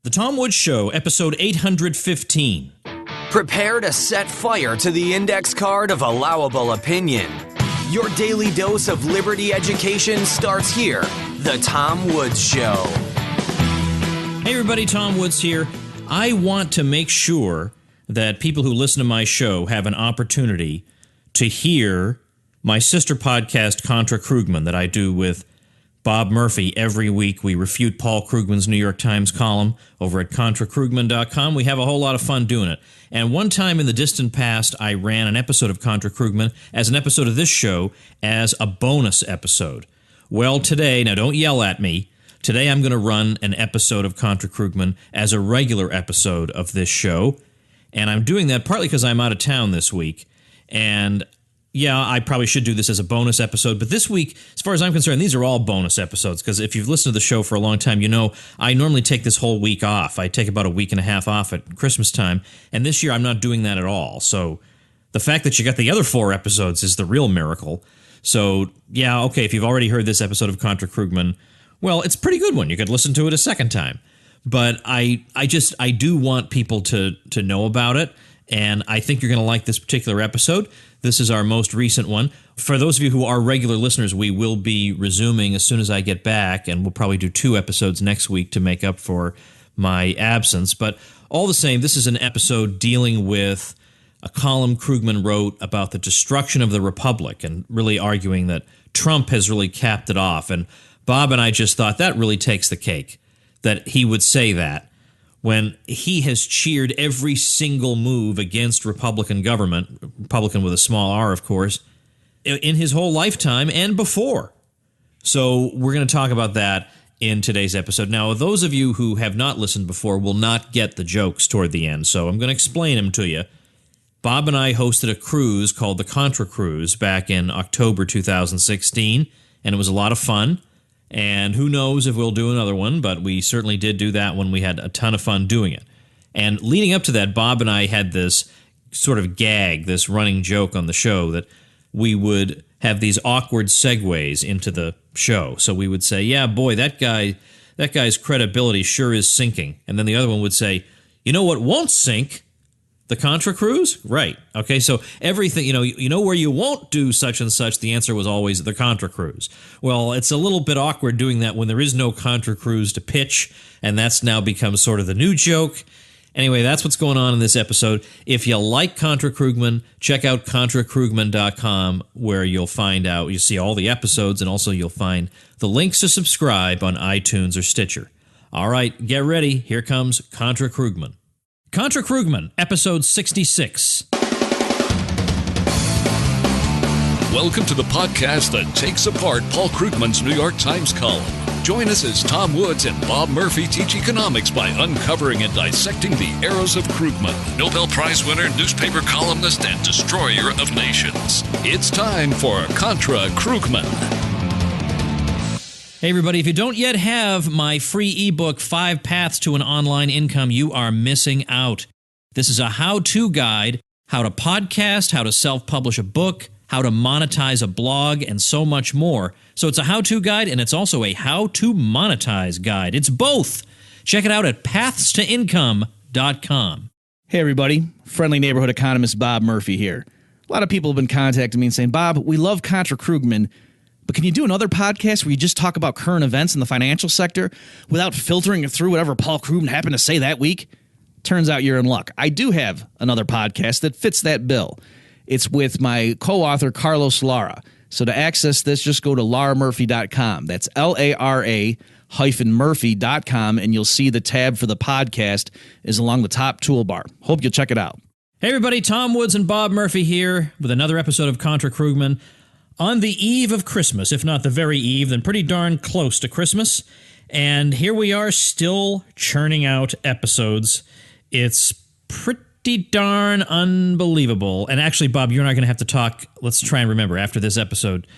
The Tom Woods Show, episode 815. Prepare to set fire to the index card of allowable opinion. Your daily dose of liberty education starts here. The Tom Woods Show. Hey everybody, Tom Woods here. I want to make sure that people who listen to my show have an opportunity to hear my sister podcast, Contra Krugman, that I do with Bob Murphy. Every week we refute Paul Krugman's New York Times column over at ContraKrugman.com. We have a whole lot of fun doing it. And one time in the distant past, I ran an episode of Contra Krugman as an episode of this show as a bonus episode. Well, today, now don't yell at me, today I'm going to run an episode of Contra Krugman as a regular episode of this show. And I'm doing that partly because I'm out of town this week. And yeah, I probably should do this as a bonus episode, but this week, as far as I'm concerned, these are all bonus episodes, because if you've listened to the show for a long time, you know I normally take this whole week off. I take about a week and a half off at Christmas time, and this year I'm not doing that at all. So the fact that you got the other 4 episodes is the real miracle. So yeah, okay, if you've already heard this episode of Contra Krugman, well, it's a pretty good one. You could listen to it a second time. But I do want people to know about it, and I think you're going to like this particular episode. This is our most recent one. For those of you who are regular listeners, we will be resuming as soon as I get back, and we'll probably do 2 episodes next week to make up for my absence. But all the same, this is an episode dealing with a column Krugman wrote about the destruction of the Republic, and really arguing that Trump has really capped it off. And Bob and I just thought that really takes the cake, that he would say that, when he has cheered every single move against Republican government, Republican with a small r, of course, in his whole lifetime and before. So we're going to talk about that in today's episode. Now, those of you who have not listened before will not get the jokes toward the end, so I'm going to explain them to you. Bob and I hosted a cruise called the Contra Cruise back in October 2016, and it was a lot of fun. And who knows if we'll do another one, but we certainly did do that one. We had a ton of fun doing it. And leading up to that, Bob and I had this sort of gag, this running joke on the show, that we would have these awkward segues into the show. So we would say, yeah, boy, that guy's credibility sure is sinking. And then the other one would say, you know what won't sink? The Contra Cruise? Right. Okay, so everything, you know where you won't do such and such, the answer was always the Contra Cruise. Well, it's a little bit awkward doing that when there is no Contra Cruise to pitch, and that's now become sort of the new joke. Anyway, that's what's going on in this episode. If you like Contra Krugman, check out ContraKrugman.com, where you'll see all the episodes, and also you'll find the links to subscribe on iTunes or Stitcher. All right, get ready. Here comes Contra Krugman. Contra Krugman, episode 66. Welcome to the podcast that takes apart Paul Krugman's New York Times column. Join us as Tom Woods and Bob Murphy teach economics by uncovering and dissecting the arrows of Krugman, Nobel Prize winner, newspaper columnist, and destroyer of nations. It's time for Contra Krugman. Hey everybody, if you don't yet have my free ebook, 5 Paths to an Online Income, you are missing out. This is a how-to guide, how to podcast, how to self-publish a book, how to monetize a blog, and so much more. So it's a how-to guide, and it's also a how-to-monetize guide. It's both. Check it out at pathstoincome.com. Hey everybody, friendly neighborhood economist Bob Murphy here. A lot of people have been contacting me and saying, Bob, we love Contra Krugman, but can you do another podcast where you just talk about current events in the financial sector without filtering it through whatever Paul Krugman happened to say that week? Turns out you're in luck. I do have another podcast that fits that bill. It's with my co-author, Carlos Lara. So to access this, just go to laramurphy.com. That's LARA-Murphy.com, and you'll see the tab for the podcast is along the top toolbar. Hope you'll check it out. Hey everybody, Tom Woods and Bob Murphy here with another episode of Contra Krugman. On the eve of Christmas, if not the very eve, then pretty darn close to Christmas. And here we are still churning out episodes. It's pretty darn unbelievable. And actually, Bob, you're not going to have to talk. Let's try and remember after this episode.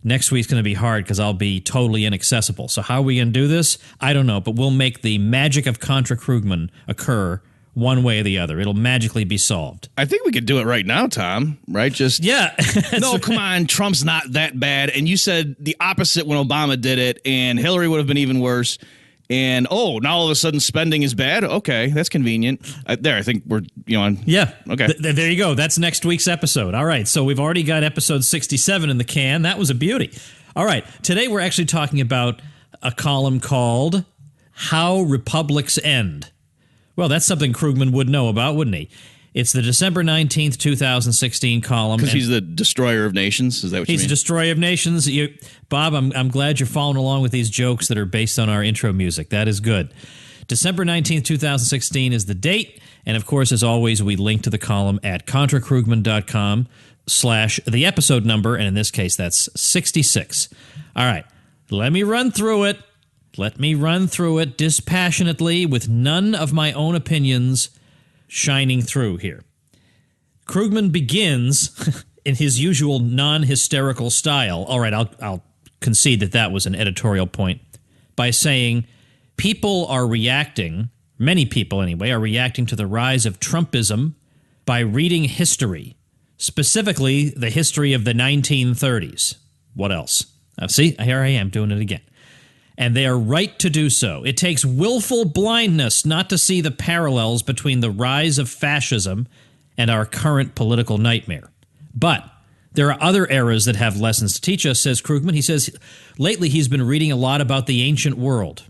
Next week's going to be hard because I'll be totally inaccessible. So how are we going to do this? I don't know, but we'll make the magic of Contra Krugman occur one way or the other. It'll magically be solved. I think we could do it right now, Tom, right? Yeah. No, come on, Trump's not that bad. And you said the opposite when Obama did it, and Hillary would have been even worse. And, now all of a sudden spending is bad? Okay, that's convenient. I think we're, on. Yeah. Okay. There you go. That's next week's episode. All right. So we've already got episode 67 in the can. That was a beauty. All right. Today we're actually talking about a column called How Republics End. Well, that's something Krugman would know about, wouldn't he? It's the December 19th, 2016 column. Because he's the destroyer of nations? Is that what you mean? He's the destroyer of nations. Bob, I'm glad you're following along with these jokes that are based on our intro music. That is good. December 19th, 2016 is the date. And, of course, as always, we link to the column at contrakrugman.com/the episode number. And in this case, that's 66. All right. Let me run through it. Let me run through it dispassionately with none of my own opinions shining through here. Krugman begins in his usual non-hysterical style. All right, I'll concede that was an editorial point, by saying people are reacting, many people anyway, are reacting to the rise of Trumpism by reading history, specifically the history of the 1930s. What else? See, here I am doing it again. And they are right to do so. It takes willful blindness not to see the parallels between the rise of fascism and our current political nightmare. But there are other eras that have lessons to teach us, says Krugman. He says lately he's been reading a lot about the ancient world,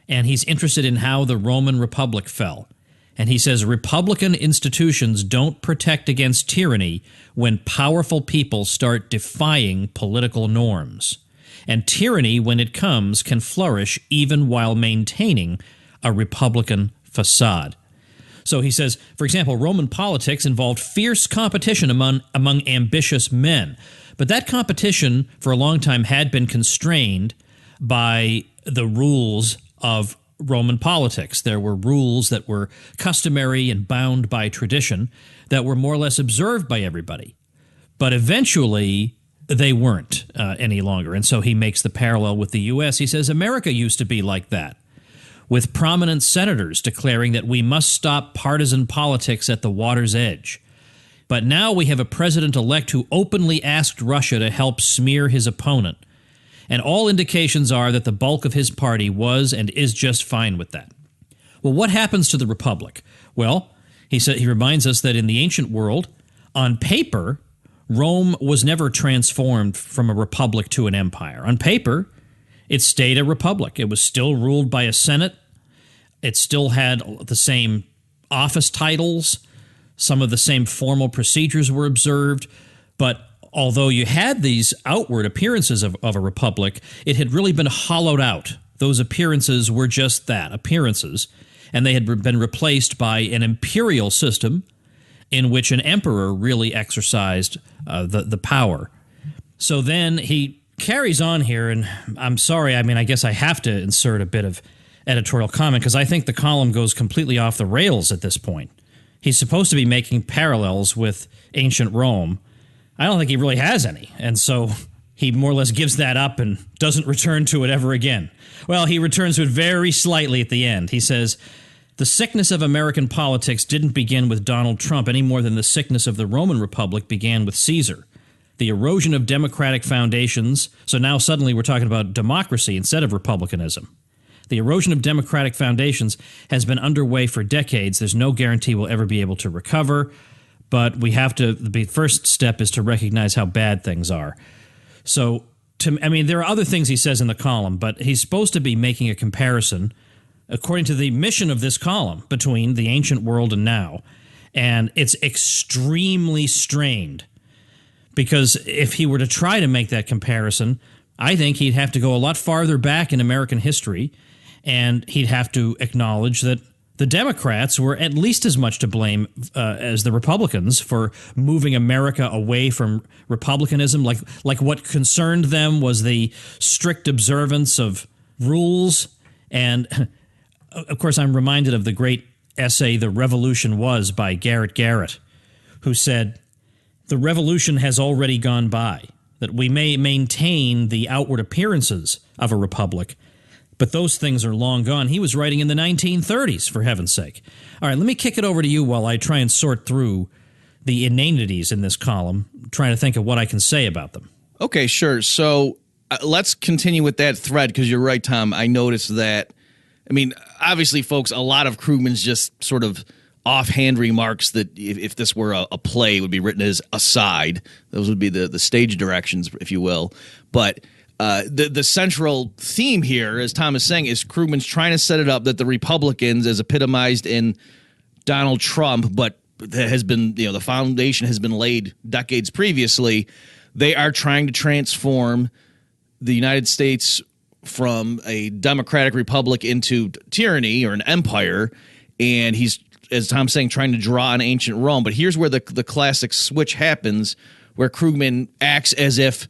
and he's interested in how the Roman Republic fell. And he says Republican institutions don't protect against tyranny when powerful people start defying political norms. And tyranny, when it comes, can flourish even while maintaining a Republican facade. So he says, for example, Roman politics involved fierce competition among ambitious men. But that competition for a long time had been constrained by the rules of Roman politics. There were rules that were customary and bound by tradition that were more or less observed by everybody. But eventually they weren't any longer. And so he makes the parallel with the U.S. He says America used to be like that, with prominent senators declaring that we must stop partisan politics at the water's edge. But now we have a president-elect who openly asked Russia to help smear his opponent. And all indications are that the bulk of his party was and is just fine with that. Well, what happens to the republic? Well, he reminds us that in the ancient world, on paper, Rome was never transformed from a republic to an empire. On paper, it stayed a republic. It was still ruled by a senate. It still had the same office titles. Some of the same formal procedures were observed. But although you had these outward appearances of a republic, it had really been hollowed out. Those appearances were just that, appearances. And they had been replaced by an imperial system in which an emperor really exercised the power. So then he carries on here, and I'm sorry, I guess I have to insert a bit of editorial comment because I think the column goes completely off the rails at this point. He's supposed to be making parallels with ancient Rome. I don't think he really has any, and so he more or less gives that up and doesn't return to it ever again. Well, he returns to it very slightly at the end. He says, the sickness of American politics didn't begin with Donald Trump any more than the sickness of the Roman Republic began with Caesar. The erosion of democratic foundations, so now suddenly we're talking about democracy instead of republicanism. The erosion of democratic foundations has been underway for decades. There's no guarantee we'll ever be able to recover, but we have to, the first step is to recognize how bad things are. So, there are other things he says in the column, but he's supposed to be making a comparison according to the mission of this column, between the ancient world and now. And it's extremely strained, because if he were to try to make that comparison, I think he'd have to go a lot farther back in American history, and he'd have to acknowledge that the Democrats were at least as much to blame as the Republicans for moving America away from republicanism. Like what concerned them was the strict observance of rules. And of course, I'm reminded of the great essay, The Revolution Was, by Garrett Garrett, who said, the revolution has already gone by, that we may maintain the outward appearances of a republic, but those things are long gone. He was writing in the 1930s, for heaven's sake. All right, let me kick it over to you while I try and sort through the inanities in this column, trying to think of what I can say about them. Okay, sure. So let's continue with that thread, because you're right, Tom. I noticed that I mean, obviously, folks, a lot of Krugman's just sort of offhand remarks that if this were a play, it would be written as aside. Those would be the stage directions, if you will. But the central theme here, as Tom is saying, is Krugman's trying to set it up that the Republicans, as epitomized in Donald Trump, but that has been, the foundation has been laid decades previously, they are trying to transform the United States from a democratic republic into tyranny or an empire. And he's, as Tom's saying, trying to draw on ancient Rome. But here's where the classic switch happens, where Krugman acts as if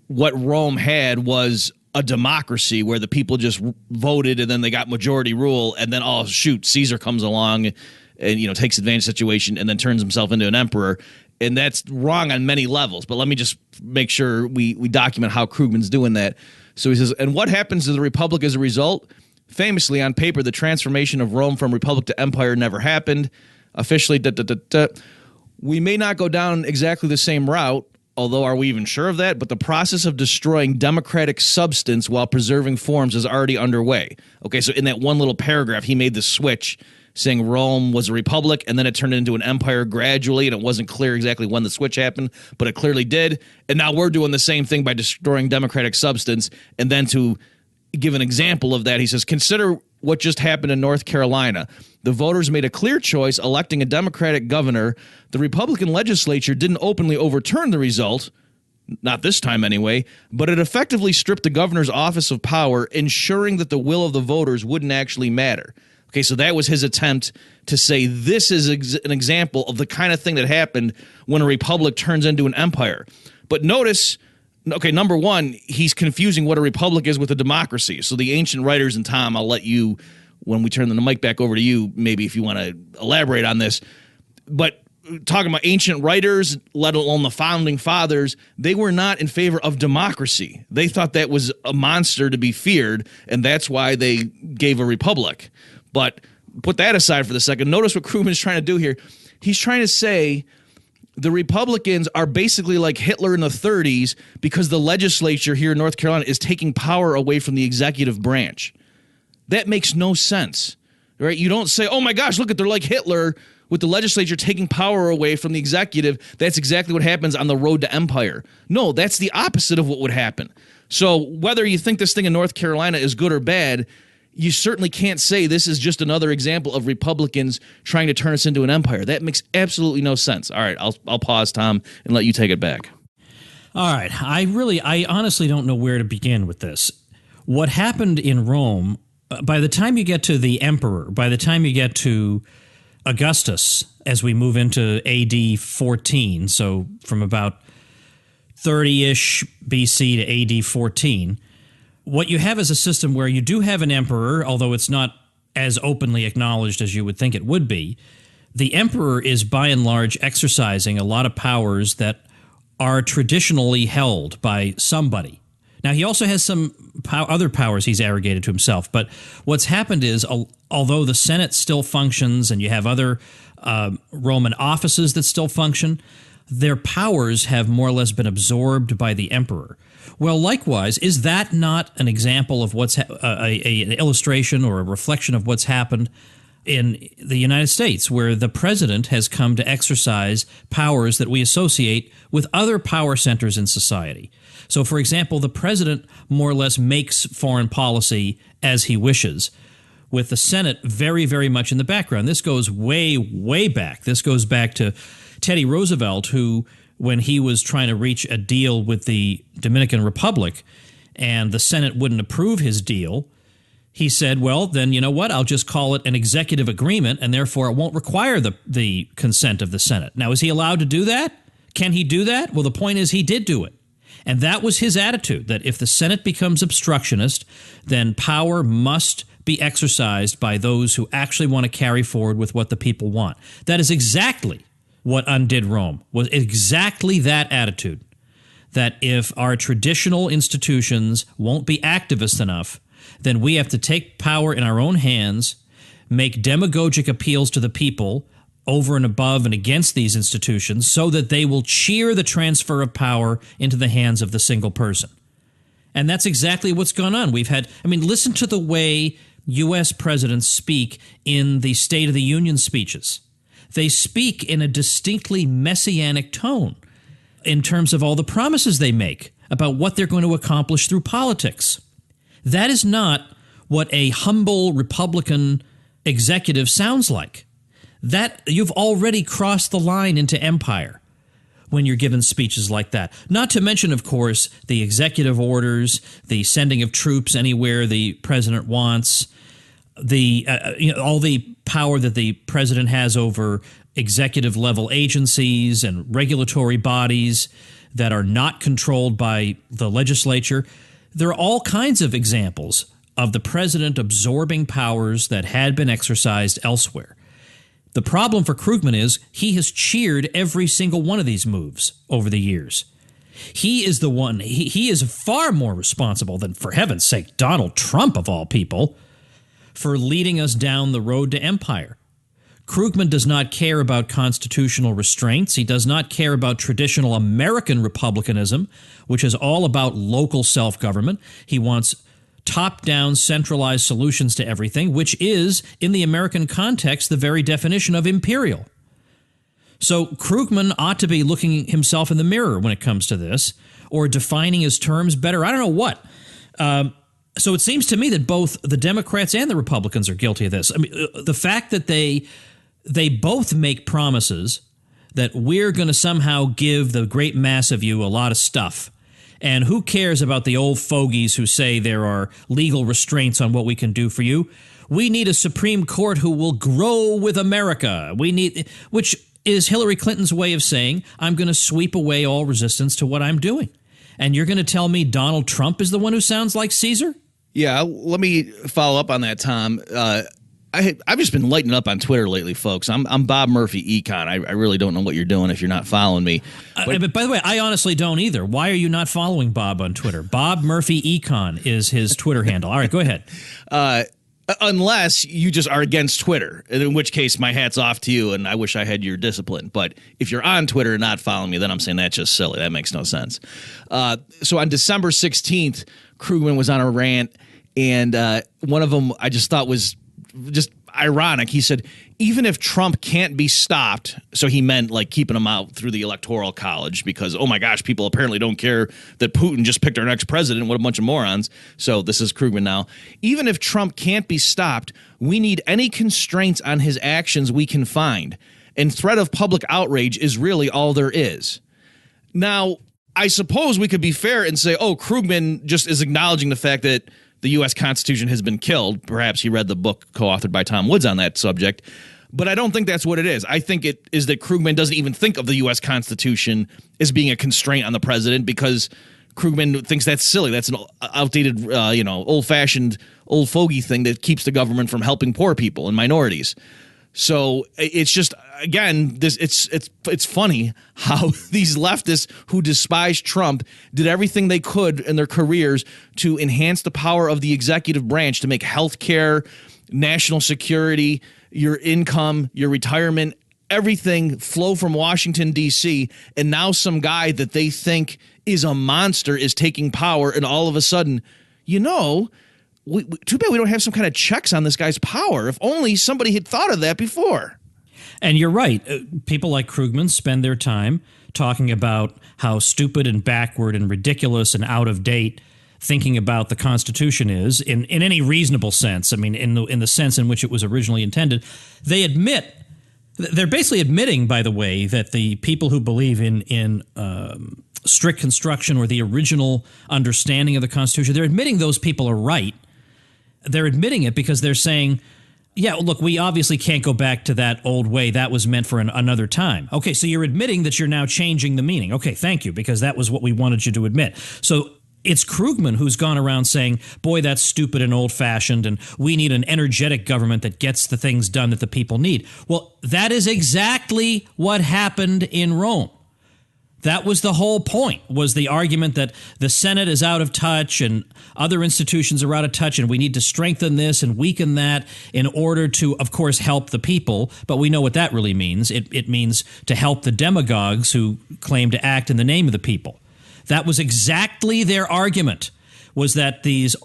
what Rome had was a democracy where the people just voted and then they got majority rule, and then, oh, shoot, Caesar comes along and, takes advantage of the situation and then turns himself into an emperor. And that's wrong on many levels. But let me just make sure we document how Krugman's doing that. So he says, and what happens to the republic as a result? Famously, on paper, the transformation of Rome from republic to empire never happened. Officially, we may not go down exactly the same route, although are we even sure of that? But the process of destroying democratic substance while preserving forms is already underway. Okay, so in that one little paragraph, he made the switch, saying Rome was a republic, and then it turned into an empire gradually, and it wasn't clear exactly when the switch happened, but it clearly did. And now we're doing the same thing by destroying democratic substance. And then to give an example of that, he says, consider what just happened in North Carolina. The voters made a clear choice, electing a Democratic governor. The Republican legislature didn't openly overturn the result, not this time anyway, but it effectively stripped the governor's office of power, ensuring that the will of the voters wouldn't actually matter. Okay, so that was his attempt to say this is an example of the kind of thing that happened when a republic turns into an empire. But notice, okay, number one, he's confusing what a republic is with a democracy. So the ancient writers, and Tom, I'll let you, when we turn the mic back over to you, maybe if you want to elaborate on this. But talking about ancient writers, let alone the founding fathers, they were not in favor of democracy. They thought that was a monster to be feared, and that's why they gave a republic. But put that aside for the second. Notice what Krugman's trying to do here. He's trying to say the Republicans are basically like Hitler in the 30s because the legislature here in North Carolina is taking power away from the executive branch. That makes no sense, right? You don't say, oh my gosh, look at, they're like Hitler with the legislature taking power away from the executive. That's exactly what happens on the road to empire. No, that's the opposite of what would happen. So whether you think this thing in North Carolina is good or bad, you certainly can't say this is just another example of Republicans trying to turn us into an empire. That makes absolutely no sense. All right, I'll pause, Tom, and let you take it back. All right. I honestly don't know where to begin with this. What happened in Rome, by the time you get to the emperor, by the time you get to Augustus, as we move into AD 14, so from about 30-ish BC to AD 14, what you have is a system where you do have an emperor, although it's not as openly acknowledged as you would think it would be. The emperor is by and large exercising a lot of powers that are traditionally held by somebody. Now, he also has some other powers he's arrogated to himself, but what's happened is, although the Senate still functions and you have other Roman offices that still function, their powers have more or less been absorbed by the emperor. Well, likewise, is that not an example of what's an illustration or a reflection of what's happened in the United States, where the president has come to exercise powers that we associate with other power centers in society? So, for example, the president more or less makes foreign policy as he wishes, with the Senate very, very much in the background. This goes way, way back. This goes back to Teddy Roosevelt, who, when he was trying to reach a deal with the Dominican Republic and the Senate wouldn't approve his deal, he said, well, then you know what? I'll just call it an executive agreement, and therefore it won't require the consent of the Senate. Now, is he allowed to do that? Can he do that? Well, the point is he did do it. And that was his attitude, that if the Senate becomes obstructionist, then power must be exercised by those who actually want to carry forward with what the people want. That is exactly what undid Rome, was exactly that attitude, that if our traditional institutions won't be activist enough, then we have to take power in our own hands, make demagogic appeals to the people over and above and against these institutions so that they will cheer the transfer of power into the hands of the single person. And that's exactly what's gone on. Listen to the way U.S. presidents speak in the State of the Union speeches. They speak in a distinctly messianic tone in terms of all the promises they make about what they're going to accomplish through politics. That is not what a humble Republican executive sounds like. That you've already crossed the line into empire when you're given speeches like that. Not to mention, of course, the executive orders, the sending of troops anywhere the president wants, all the power that the president has over executive level agencies and regulatory bodies that are not controlled by the legislature. There are all kinds of examples of the president absorbing powers that had been exercised elsewhere. The problem for Krugman is he has cheered every single one of these moves over the years. He is the one, he is far more responsible than, for heaven's sake, Donald Trump of all people, for leading us down the road to empire. Krugman does not care about constitutional restraints. He does not care about traditional American republicanism, which is all about local self-government. He wants top-down centralized solutions to everything, which is, in the American context, the very definition of imperial. So Krugman ought to be looking himself in the mirror when it comes to this, or defining his terms better. I don't know what. So it seems to me that both the Democrats and the Republicans are guilty of this. I mean, the fact that they both make promises that we're going to somehow give the great mass of you a lot of stuff. And who cares about the old fogies who say there are legal restraints on what we can do for you? We need a Supreme Court who will grow with America. Which is Hillary Clinton's way of saying, I'm going to sweep away all resistance to what I'm doing. And you're going to tell me Donald Trump is the one who sounds like Caesar? Yeah, let me follow up on that, Tom. I've just been lighting up on Twitter lately, folks. I'm Bob Murphy Econ. I really don't know what you're doing if you're not following me. But by the way, I honestly don't either. Why are you not following Bob on Twitter? Bob Murphy Econ is his Twitter handle. All right, go ahead. Unless you just are against Twitter, in which case my hat's off to you, and I wish I had your discipline. But if you're on Twitter and not following me, then I'm saying that's just silly. That makes no sense. So on December 16th, Krugman was on a rant, and one of them I just thought was just ironic. He said, even if Trump can't be stopped, so he meant like keeping him out through the Electoral College because, oh my gosh, people apparently don't care that Putin just picked our next president. What a bunch of morons. So this is Krugman now. Even if Trump can't be stopped, we need any constraints on his actions we can find. And threat of public outrage is really all there is. Now, I suppose we could be fair and say, oh, Krugman just is acknowledging the fact that the U.S. Constitution has been killed. Perhaps he read the book co-authored by Tom Woods on that subject. But I don't think that's what it is. I think it is that Krugman doesn't even think of the U.S. Constitution as being a constraint on the president because Krugman thinks that's silly. That's an outdated, old-fashioned, old fogey thing that keeps the government from helping poor people and minorities. So it's just, again, it's funny how these leftists who despise Trump did everything they could in their careers to enhance the power of the executive branch to make healthcare, national security, your income, your retirement, everything flow from Washington, D.C. And now some guy that they think is a monster is taking power. And all of a sudden, too bad we don't have some kind of checks on this guy's power. If only somebody had thought of that before. And you're right. People like Krugman spend their time talking about how stupid and backward and ridiculous and out of date thinking about the Constitution is in any reasonable sense. I mean, in the sense in which it was originally intended. They're basically admitting, by the way, that the people who believe in strict construction or the original understanding of the Constitution, they're admitting those people are right. They're admitting it because they're saying, yeah, look, we obviously can't go back to that old way. That was meant for another time. Okay, so you're admitting that you're now changing the meaning. Okay, thank you, because that was what we wanted you to admit. So it's Krugman who's gone around saying, boy, that's stupid and old-fashioned, and we need an energetic government that gets the things done that the people need. Well, that is exactly what happened in Rome. That was the whole point, was the argument that the Senate is out of touch and other institutions are out of touch and we need to strengthen this and weaken that in order to, of course, help the people. But we know what that really means. It means to help the demagogues who claim to act in the name of the people. That was exactly their argument. was that these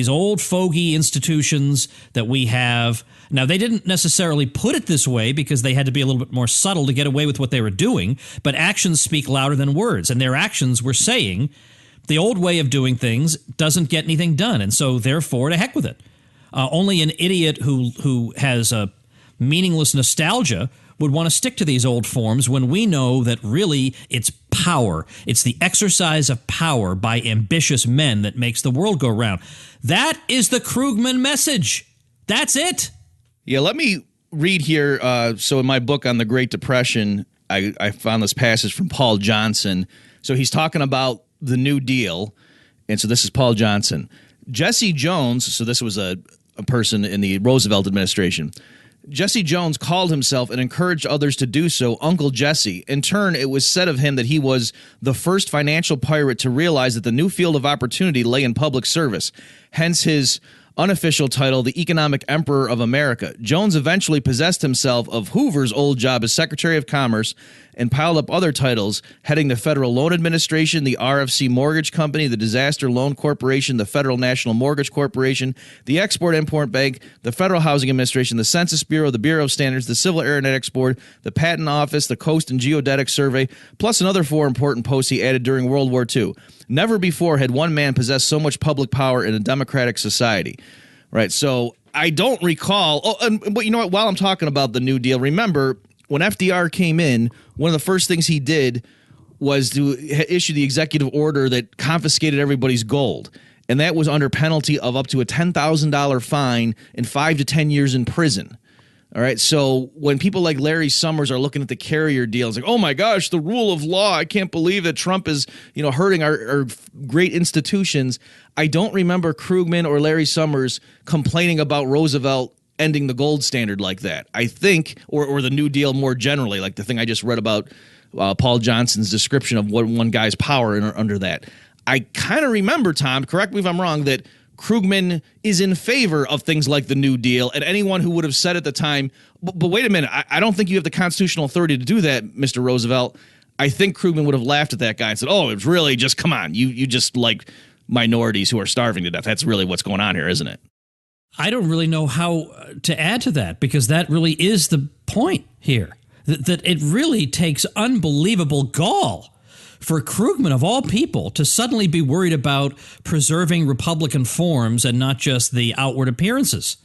old fogey institutions that we have now, they didn't necessarily put it this way because they had to be a little bit more subtle to get away with what they were doing, but actions speak louder than words, and their actions were saying the old way of doing things doesn't get anything done, and so therefore to heck with it. Only an idiot who has a meaningless nostalgia would want to stick to these old forms when we know that really it's power. It's the exercise of power by ambitious men that makes the world go round. That is the Krugman message. That's it. Yeah, let me read here. So in my book on the Great Depression, I found this passage from Paul Johnson. So he's talking about the New Deal. And so this is Paul Johnson. Jesse Jones, so this was a person in the Roosevelt administration. Jesse Jones called himself and encouraged others to do so Uncle Jesse. In turn, it was said of him that he was the first financial pirate to realize that the new field of opportunity lay in public service. Hence his unofficial title, the Economic Emperor of America. Jones eventually possessed himself of Hoover's old job as Secretary of Commerce and piled up other titles, heading the Federal Loan Administration, the RFC Mortgage Company, the Disaster Loan Corporation, the Federal National Mortgage Corporation, the Export-Import Bank, the Federal Housing Administration, the Census Bureau, the Bureau of Standards, the Civil Aeronautics Board, the Patent Office, the Coast and Geodetic Survey, plus another 4 important posts he added during World War II. Never before had one man possessed so much public power in a democratic society. Right, so I don't recall. But you know what? While I'm talking about the New Deal, remember when FDR came in, one of the first things he did was to issue the executive order that confiscated everybody's gold. And that was under penalty of up to a $10,000 fine and 5 to 10 years in prison. All right. So when people like Larry Summers are looking at the Carrier deal, it's like, oh, my gosh, the rule of law. I can't believe that Trump is, hurting our great institutions. I don't remember Krugman or Larry Summers complaining about Roosevelt ending the gold standard like that. I think, or the New Deal more generally, like the thing I just read about Paul Johnson's description of what one guy's power under that. I kind of remember, Tom, correct me if I'm wrong, that Krugman is in favor of things like the New Deal, and anyone who would have said at the time, but wait a minute, I don't think you have the constitutional authority to do that, Mr. Roosevelt. I think Krugman would have laughed at that guy and said, oh, it's really just, come on, you just like minorities who are starving to death. That's really what's going on here, isn't it? I don't really know how to add to that, because that really is the point here, that it really takes unbelievable gall for Krugman, of all people, to suddenly be worried about preserving Republican forms and not just the outward appearances.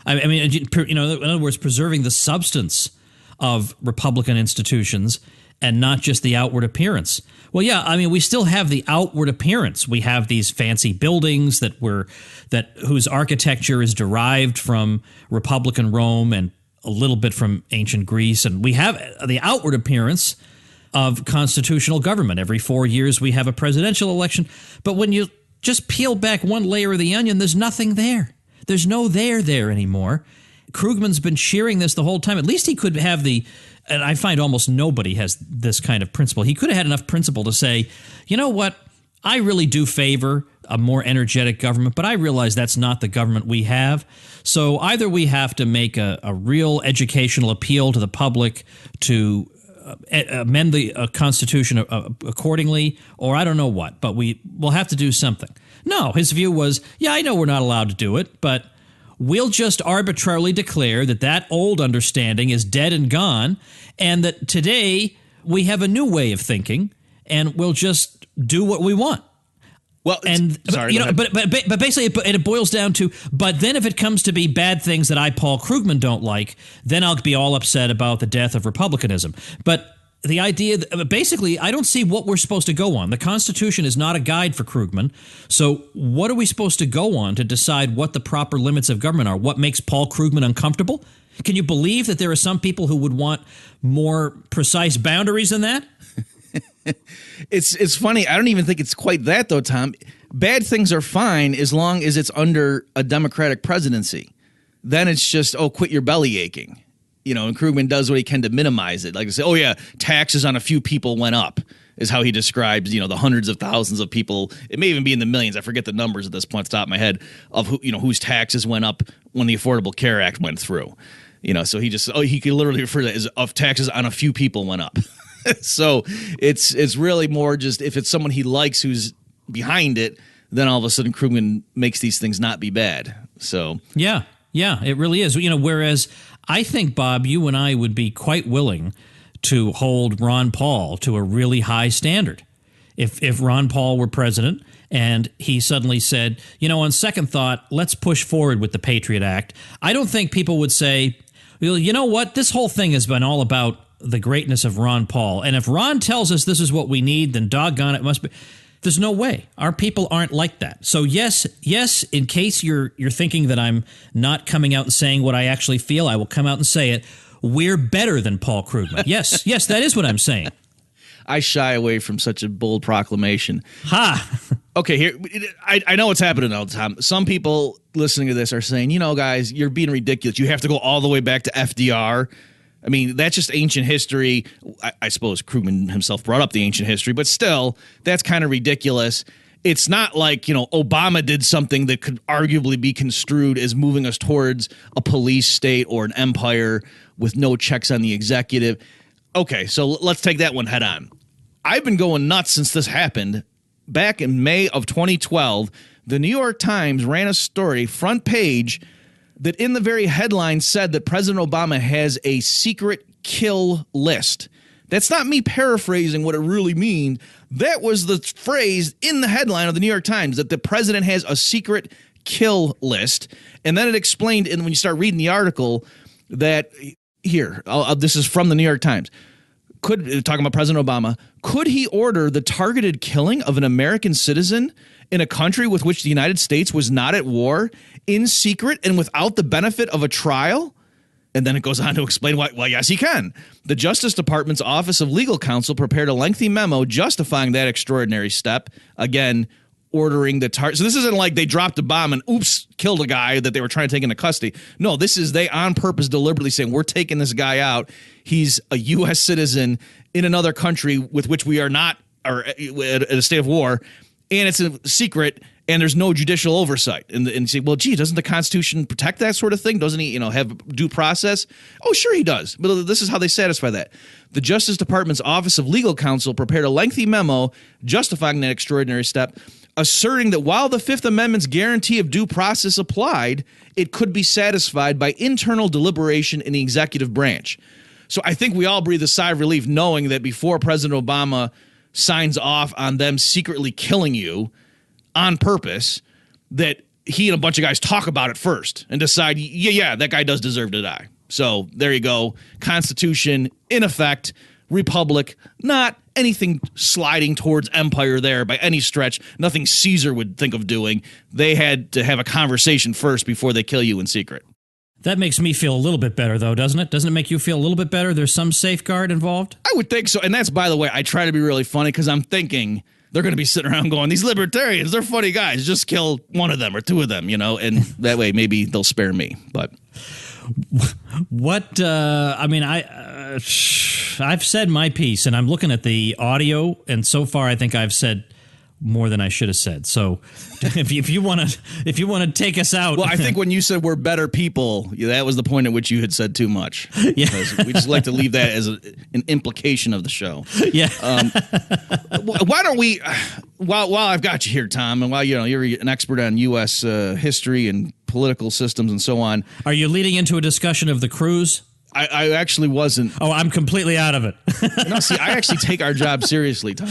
I mean, in other words, preserving the substance of Republican institutions and not just the outward appearance. Well, yeah, I mean, we still have the outward appearance. We have these fancy buildings whose architecture is derived from Republican Rome and a little bit from ancient Greece, and we have the outward appearance of constitutional government. Every 4 years we have a presidential election. But when you just peel back one layer of the onion, there's nothing there. There's no there anymore. Krugman's been cheering this the whole time. At least he could have and I find almost nobody has this kind of principle. He could have had enough principle to say, you know what, I really do favor a more energetic government, but I realize that's not the government we have. So either we have to make a real educational appeal to the public to amend the Constitution accordingly, or I don't know what, but we'll have to do something. No, his view was, yeah, I know we're not allowed to do it, but we'll just arbitrarily declare that old understanding is dead and gone, and that today we have a new way of thinking, and we'll just do what we want. Well, but basically it boils down to, but then if it comes to be bad things that I, Paul Krugman, don't like, then I'll be all upset about the death of republicanism. But the idea that basically I don't see what we're supposed to go on. The Constitution is not a guide for Krugman. So what are we supposed to go on to decide what the proper limits of government are? What makes Paul Krugman uncomfortable? Can you believe that there are some people who would want more precise boundaries than that? It's funny. I don't even think it's quite that, though, Tom. Bad things are fine as long as it's under a Democratic presidency. Then it's just, quit your belly aching. And Krugman does what he can to minimize it. Like I say, oh, yeah, taxes on a few people went up is how he describes, the hundreds of thousands of people. It may even be in the millions. I forget the numbers at this point off the top of my head of whose taxes went up when the Affordable Care Act went through. So he could literally refer to that as of taxes on a few people went up. So it's really more just if it's someone he likes who's behind it, then all of a sudden Krugman makes these things not be bad. So Yeah, it really is. Whereas I think, Bob, you and I would be quite willing to hold Ron Paul to a really high standard. If Ron Paul were president and he suddenly said, on second thought, let's push forward with the Patriot Act, I don't think people would say, well, you know what? This whole thing has been all about the greatness of Ron Paul. And if Ron tells us this is what we need, then doggone it must be. There's no way. Our people aren't like that. So yes, in case you're thinking that I'm not coming out and saying what I actually feel, I will come out and say it. We're better than Paul Krugman. Yes, that is what I'm saying. I shy away from such a bold proclamation. Ha! Okay, here I know what's happening all the time. Some people listening to this are saying, guys, you're being ridiculous. You have to go all the way back to FDR. I mean, that's just ancient history. I suppose Krugman himself brought up the ancient history, but still, that's kind of ridiculous. It's not like, Obama did something that could arguably be construed as moving us towards a police state or an empire with no checks on the executive. Okay, so let's take that one head on. I've been going nuts since this happened. Back in May of 2012, the New York Times ran a story, front page, that in the very headline said that President Obama has a secret kill list. That's not me paraphrasing what it really means. That was the phrase in the headline of the New York Times, that the president has a secret kill list. And then it explained, and when you start reading the article, that here, this is from the New York Times. Talking about President Obama, could he order the targeted killing of an American citizen in a country with which the United States was not at war, in secret and without the benefit of a trial? And then it goes on to explain why, well, yes, he can. The Justice Department's Office of Legal Counsel prepared a lengthy memo justifying that extraordinary step. Again, ordering the target. So this isn't like they dropped a bomb and oops, killed a guy that they were trying to take into custody. No, this is they on purpose deliberately saying, we're taking this guy out. He's a U.S. citizen in another country with which we are not, or at a state of war, and it's a secret, and there's no judicial oversight. And you say, well, gee, doesn't the Constitution protect that sort of thing? Doesn't he, have due process? Oh, sure he does. But this is how they satisfy that. The Justice Department's Office of Legal Counsel prepared a lengthy memo justifying that extraordinary step, asserting that while the Fifth Amendment's guarantee of due process applied, it could be satisfied by internal deliberation in the executive branch. So I think we all breathe a sigh of relief knowing that before President Obama signs off on them secretly killing you on purpose, that he and a bunch of guys talk about it first and decide, yeah, that guy does deserve to die. So there you go. Constitution in effect, republic, not anything sliding towards empire there by any stretch. Nothing Caesar would think of doing. They had to have a conversation first before they kill you in secret. That makes me feel a little bit better, though, doesn't it? Doesn't it make you feel a little bit better? There's some safeguard involved? I would think so. And that's, by the way, I try to be really funny because I'm thinking they're going to be sitting around going, these libertarians, they're funny guys. Just kill one of them or two of them, and that way maybe they'll spare me. But what, I've said my piece, and I'm looking at the audio, and so far I think I've said more than I should have said. So if you want to take us out. Well, I think when you said we're better people, that was the point at which you had said too much. Yeah. Because we just like to leave that as an implication of the show. Yeah. Why don't we, while I've got you here, Tom, and while you're an expert on U.S. history and political systems and so on. Are you leading into a discussion of the cruise? I actually wasn't. Oh, I'm completely out of it. No, see, I actually take our job seriously, Tom.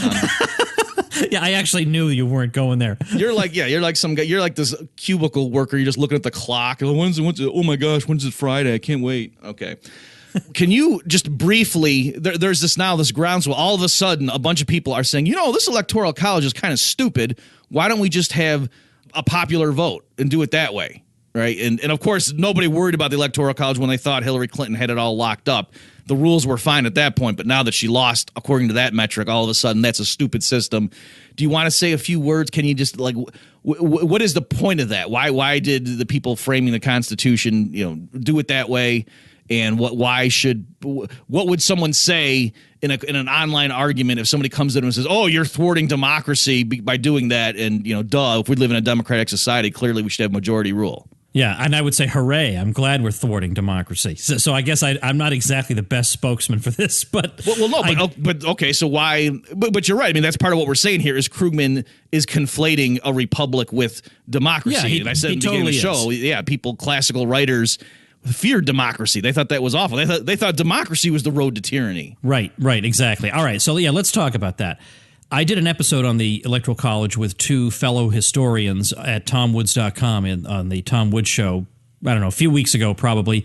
Yeah, I actually knew you weren't going there. You're like some guy. You're like this cubicle worker. You're just looking at the clock. Oh my gosh, when's it Friday? I can't wait. Okay. Can you just briefly, there's this groundswell. All of a sudden, a bunch of people are saying, this electoral college is kind of stupid. Why don't we just have a popular vote and do it that way? Right. And of course, nobody worried about the Electoral College when they thought Hillary Clinton had it all locked up. The rules were fine at that point. But now that she lost, according to that metric, all of a sudden, that's a stupid system. Do you want to say a few words? Can you just what is the point of that? Why did the people framing the Constitution, do it that way? And what would someone say in an online argument if somebody comes in and says, oh, you're thwarting democracy by doing that? And, if we live in a democratic society, clearly we should have majority rule. Yeah, and I would say, hooray, I'm glad we're thwarting democracy. So I guess I'm not exactly the best spokesman for this, but... Well, no, but okay, so why... But you're right. I mean, that's part of what we're saying here is Krugman is conflating a republic with democracy. Yeah, and I said in the beginning totally of the show, people, classical writers feared democracy. They thought that was awful. They thought democracy was the road to tyranny. Right, exactly. All right, so let's talk about that. I did an episode on the Electoral College with two fellow historians at tomwoods.com on the Tom Woods Show, I don't know, a few weeks ago probably.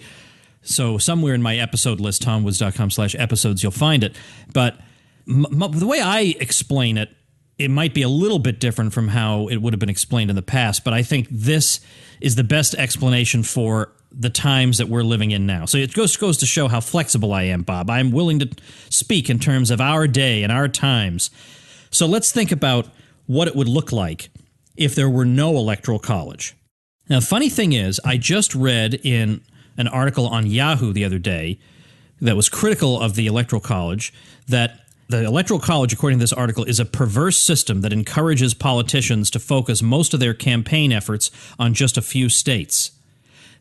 So somewhere in my episode list, tomwoods.com/episodes, you'll find it. But the way I explain it, it might be a little bit different from how it would have been explained in the past, but I think this is the best explanation for the times that we're living in now. So it goes to show how flexible I am, Bob. I'm willing to speak in terms of our day and our times. So let's think about what it would look like if there were no Electoral College. Now, the funny thing is, I just read in an article on Yahoo the other day that was critical of the Electoral College that the Electoral College, according to this article, is a perverse system that encourages politicians to focus most of their campaign efforts on just a few states.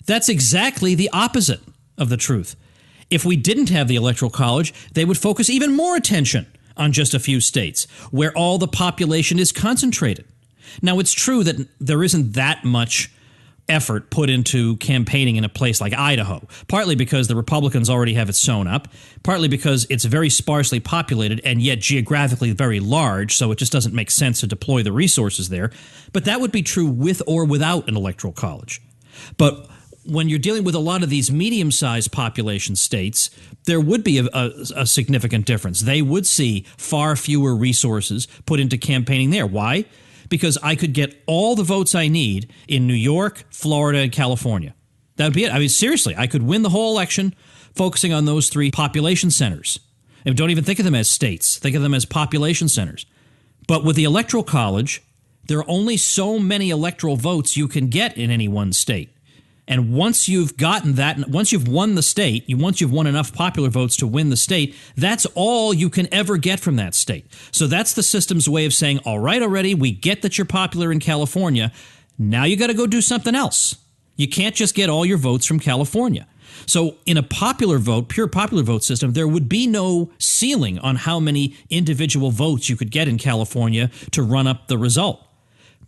That's exactly the opposite of the truth. If we didn't have the Electoral College, they would focus even more attention on just a few states, where all the population is concentrated. Now, it's true that there isn't that much effort put into campaigning in a place like Idaho, partly because the Republicans already have it sewn up, partly because it's very sparsely populated and yet geographically very large, so it just doesn't make sense to deploy the resources there. But that would be true with or without an Electoral College. But when you're dealing with a lot of these medium-sized population states, there would be a significant difference. They would see far fewer resources put into campaigning there. Why? Because I could get all the votes I need in New York, Florida, and California. That would be it. I mean, seriously, I could win the whole election focusing on those three population centers. And don't even think of them as states. Think of them as population centers. But with the Electoral College, there are only so many electoral votes you can get in any one state. And once you've gotten that, once you've won the state, once you've won enough popular votes to win the state, that's all you can ever get from that state. So that's the system's way of saying, all right, already, we get that you're popular in California. Now you got to go do something else. You can't just get all your votes from California. So in a popular vote, pure popular vote system, there would be no ceiling on how many individual votes you could get in California to run up the result.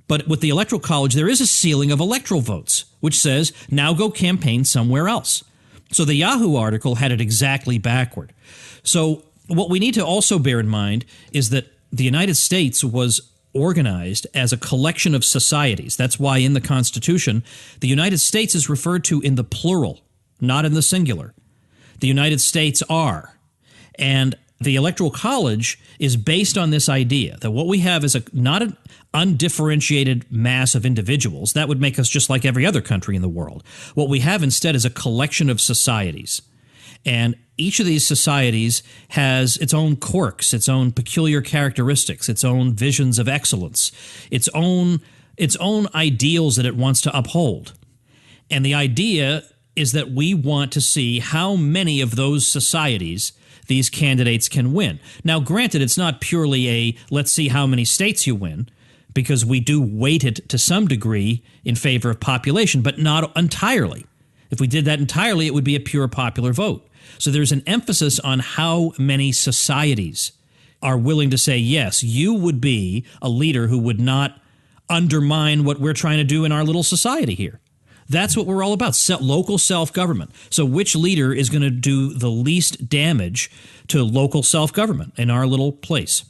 But with the Electoral College, there is a ceiling of electoral votes, which says, now go campaign somewhere else. So the Yahoo article had it exactly backward. So what we need to also bear in mind is that the United States was organized as a collection of societies. That's why in the Constitution, the United States is referred to in the plural, not in the singular. The United States are. And the Electoral College is based on this idea that what we have is not an undifferentiated mass of individuals. That would make us just like every other country in the world. What we have instead is a collection of societies. And each of these societies has its own quirks, its own peculiar characteristics, its own visions of excellence, its own ideals that it wants to uphold. And the idea is that we want to see how many of those societies these candidates can win. Now, granted, it's not purely a let's see how many states you win, because we do weight it to some degree in favor of population, but not entirely. If we did that entirely, it would be a pure popular vote. So there's an emphasis on how many societies are willing to say, yes, you would be a leader who would not undermine what we're trying to do in our little society here. That's what we're all about, local self-government. So which leader is going to do the least damage to local self-government in our little place?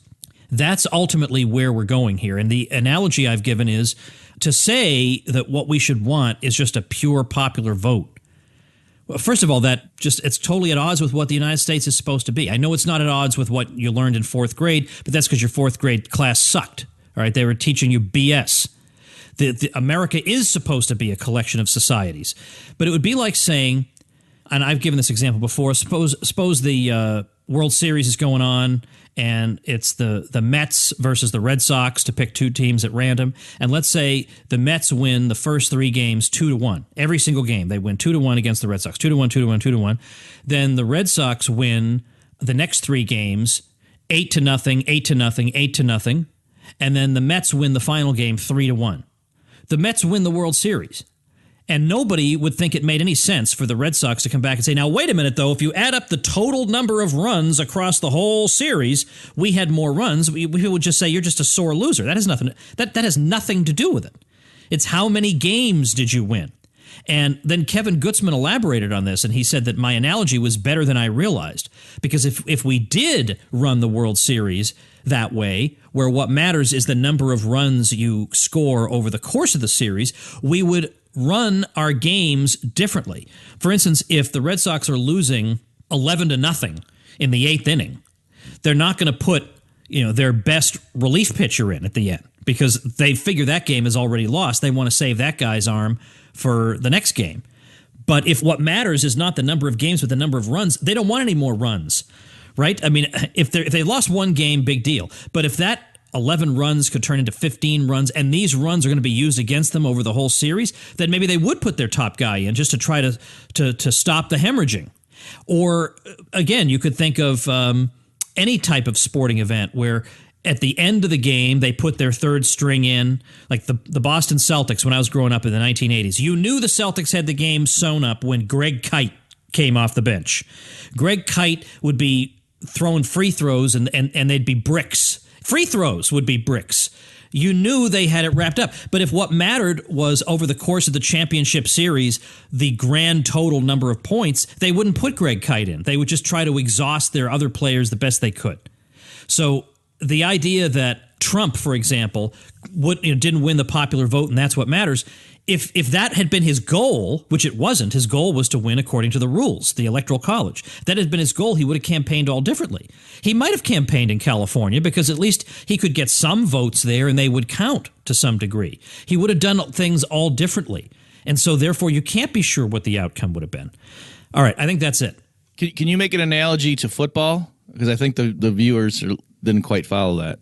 That's ultimately where we're going here. And the analogy I've given is to say that what we should want is just a pure popular vote. Well, first of all, it's totally at odds with what the United States is supposed to be. I know it's not at odds with what you learned in fourth grade, but that's because your fourth grade class sucked. All right, they were teaching you BS. America is supposed to be a collection of societies. But it would be like saying, and I've given this example before, suppose the World Series is going on, and it's the Mets versus the Red Sox, to pick two teams at random. And let's say the Mets win the first three games 2-1. Every single game, they win 2-1 against the Red Sox. 2-1, 2-1, 2-1. Then the Red Sox win the next three games 8-0, 8-0, 8-0. And then the Mets win the final game 3-1. The Mets win the World Series. And nobody would think it made any sense for the Red Sox to come back and say, now, wait a minute, though. If you add up the total number of runs across the whole series, we had more runs. We would just say you're just a sore loser. That has nothing to do with it. It's how many games did you win? And then Kevin Gutzman elaborated on this, and he said that my analogy was better than I realized. Because if we did run the World Series that way, where what matters is the number of runs you score over the course of the series, we would run our games differently. For instance, if the Red Sox are losing 11-0 in the 8th inning, they're not going to put their best relief pitcher in at the end because they figure that game is already lost. They want to save that guy's arm for the next game. But if what matters is not the number of games but the number of runs, they don't want any more runs, right? I mean, if they lost one game, big deal. But if that 11 runs could turn into 15 runs, and these runs are going to be used against them over the whole series, then maybe they would put their top guy in just to try to stop the hemorrhaging. Or, again, you could think of any type of sporting event where at the end of the game, they put their third string in, like the Boston Celtics when I was growing up in the 1980s. You knew the Celtics had the game sewn up when Greg Kite came off the bench. Greg Kite would be throwing free throws, and they'd be bricks. Free throws would be bricks. You knew they had it wrapped up. But if what mattered was over the course of the championship series, the grand total number of points, they wouldn't put Greg Kite in. They would just try to exhaust their other players the best they could. So the idea that Trump, for example, didn't win the popular vote and that's what matters, if that had been his goal, which it wasn't, his goal was to win according to the rules, the Electoral College. That had been his goal, he would have campaigned all differently. He might have campaigned in California because at least he could get some votes there and they would count to some degree. He would have done things all differently. And so therefore you can't be sure what the outcome would have been. All right, I think that's it. Can you make an analogy to football? Because I think the viewers didn't quite follow that.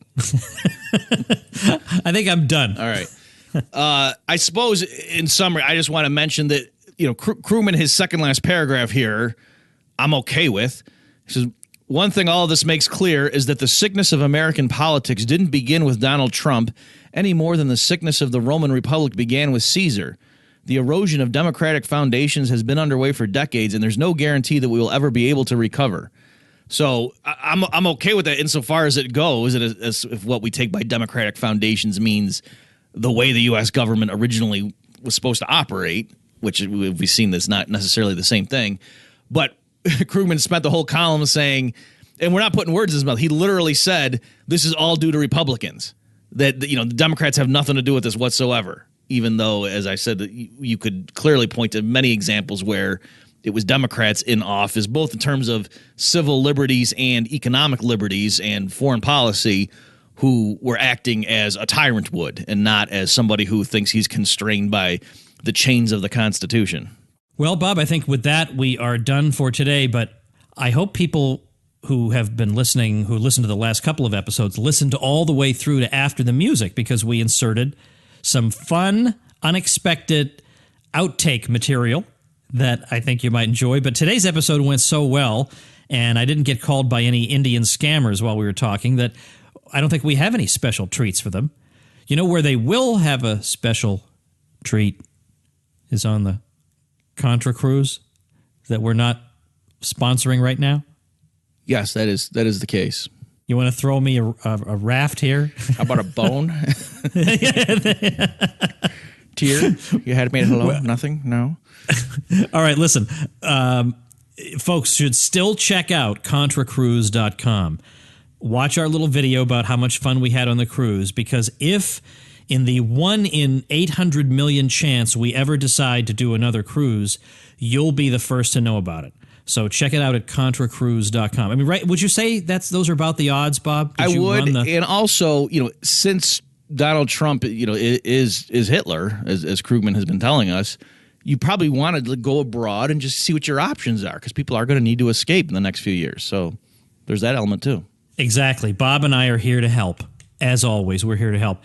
I think I'm done. All right. I suppose in summary, I just want to mention that, Krugman, his second last paragraph here, I'm okay with. He says, one thing all of this makes clear is that the sickness of American politics didn't begin with Donald Trump any more than the sickness of the Roman Republic began with Caesar. The erosion of democratic foundations has been underway for decades, and there's no guarantee that we will ever be able to recover. So I'm okay with that insofar as it goes, as if what we take by democratic foundations means the way the U.S. government originally was supposed to operate, which we've seen that's not necessarily the same thing. But Krugman spent the whole column saying, and we're not putting words in his mouth, he literally said, this is all due to Republicans, that the Democrats have nothing to do with this whatsoever, even though, as I said, you could clearly point to many examples where it was Democrats in office, both in terms of civil liberties and economic liberties and foreign policy, who were acting as a tyrant would and not as somebody who thinks he's constrained by the chains of the Constitution. Well, Bob, I think with that we are done for today, but I hope people who have been listening, who listened to the last couple of episodes, listened all the way through to after the music, because we inserted some fun, unexpected outtake material that I think you might enjoy. But today's episode went so well, and I didn't get called by any Indian scammers while we were talking, that I don't think we have any special treats for them. You know where they will have a special treat is on the Contra cruise that we're not sponsoring right now? Yes, that is the case. You want to throw me a raft here? How about a bone? Tear? You had made hello? Nothing? No? All right, listen. Folks should still check out ContraCruise.com. Watch our little video about how much fun we had on the cruise, because if in the 1 in 800 million chance we ever decide to do another cruise, you'll be the first to know about it. So check it out at ContraCruise.com. I mean, right? Would you say those are about the odds, Bob? I would, and also, since Donald Trump, is Hitler, as Krugman has been telling us, you probably want to go abroad and just see what your options are, because people are going to need to escape in the next few years. So there's that element too. Exactly. Bob and I are here to help. As always, we're here to help.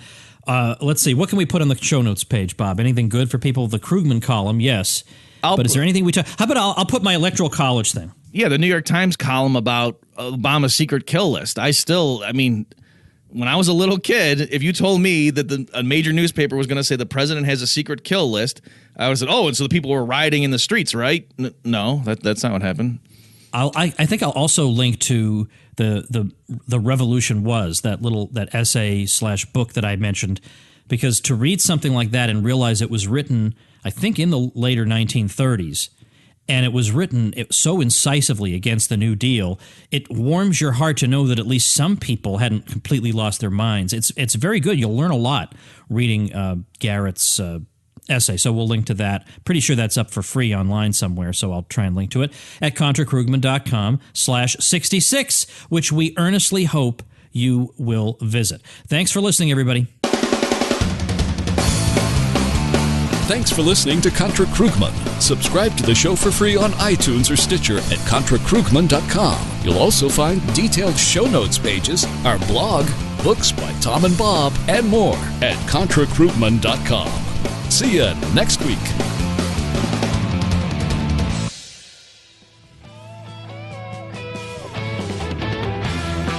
Let's see. What can we put on the show notes page, Bob? Anything good for people? The Krugman column, yes. But is there anything we talk? How about I'll put my Electoral College thing? Yeah, the New York Times column about Obama's secret kill list. when I was a little kid, if you told me that a major newspaper was going to say the president has a secret kill list, I would have said, oh, and so the people were rioting in the streets, right? No, that's not what happened. I think I'll also link to the Revolution Was, that essay / book that I mentioned, because to read something like that and realize it was written, I think, in the later 1930s, and it was written so incisively against the New Deal, it warms your heart to know that at least some people hadn't completely lost their minds. It's very good. You'll learn a lot reading Garrett's essay, so we'll link to that. Pretty sure that's up for free online somewhere, so I'll try and link to it at contrakrugman.com/66, which we earnestly hope you will visit. Thanks for listening, everybody. Thanks for listening to Contra Krugman. Subscribe to the show for free on iTunes or Stitcher at contrakrugman.com. You'll also find detailed show notes pages, our blog, books by Tom and Bob, and more at contrakrugman.com. See you next week.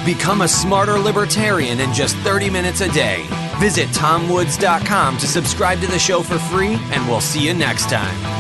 Become a smarter libertarian in just 30 minutes a day. Visit TomWoods.com to subscribe to the show for free, and we'll see you next time.